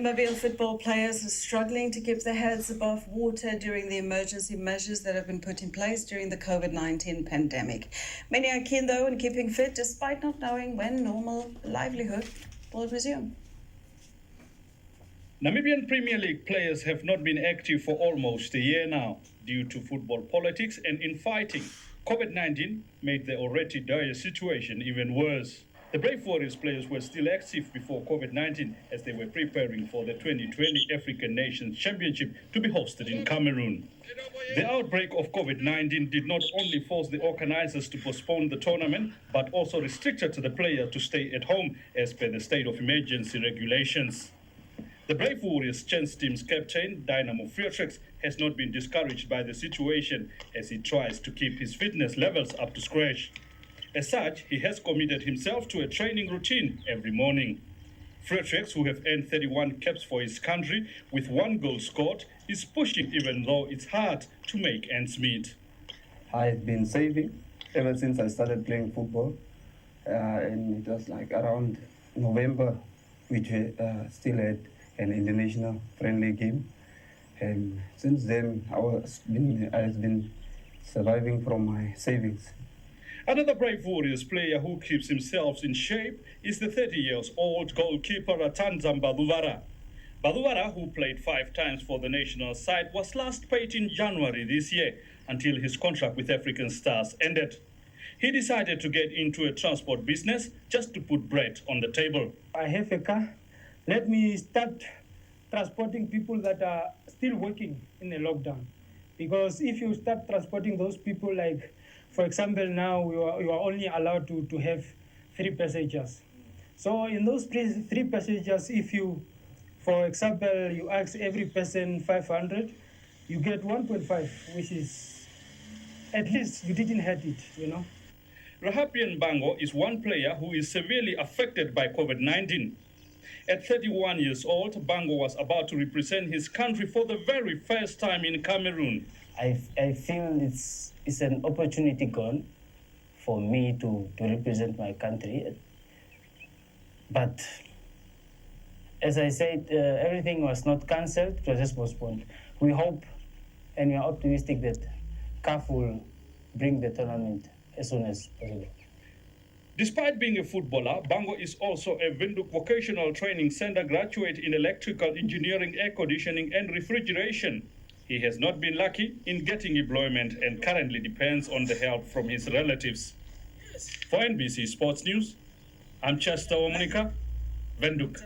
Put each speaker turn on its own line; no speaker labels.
Mobile football players are struggling to keep their heads above water during the emergency measures that have been put in place during the COVID-19 pandemic. Many are keen, though, on keeping fit despite not knowing when normal livelihood will resume.
Namibian Premier League players have not been active for almost a year now due to football politics and infighting. COVID-19 made the already dire situation even worse. The Brave Worriors players were still active before COVID-19 as they were preparing for the 2020 African Nations Championship to be hosted in Cameroon. The outbreak of COVID-19 did not only force the organizers to postpone the tournament, but also restricted the players to stay at home as per the state of emergency regulations. The Brave Warriors Chance team's captain, Dynamo Frietrix, has not been discouraged by the situation as he tries to keep his fitness levels up to scratch. As such, he has committed himself to a training routine every morning. Frietrix, who have earned 31 caps for his country with 1 goal scored, is pushing even though it's hard to make ends meet.
I've been saving ever since I started playing football, and it was like around November, which still had an international friendly game, and since then I've been surviving from my savings.
Another Brave Warriors player who keeps himself in shape is the 30-year-old goalkeeper Ratanza Baduvara. Baduvara, who played 5 times for the national side, was last paid in January this year until his contract with African Stars ended. He decided to get into a transport business just to put bread on the table.
I have a car. Let me start transporting people that are still working in the lockdown. Because if you start transporting those people, like, for example, now you are only allowed to have 3 passengers. So in those 3 passengers, if you, for example, you ask every person 500, you get 1.5, which is, at least you didn't hurt it, you know.
Rahapian Bango is one player who is severely affected by COVID-19. At 31 years old, Bango was about to represent his country for the very first time in Cameroon.
I feel it's an opportunity gone for me to represent my country. But as I said, everything was not cancelled, it was just postponed. We hope and we are optimistic that CAF will bring the tournament as soon as possible.
Despite being a footballer, Bango is also a Windhoek Vocational Training Center graduate in electrical engineering, air conditioning and refrigeration. He has not been lucky in getting employment and currently depends on the help from his relatives. For NBC Sports News, I'm Chester Womunika, Windhoek.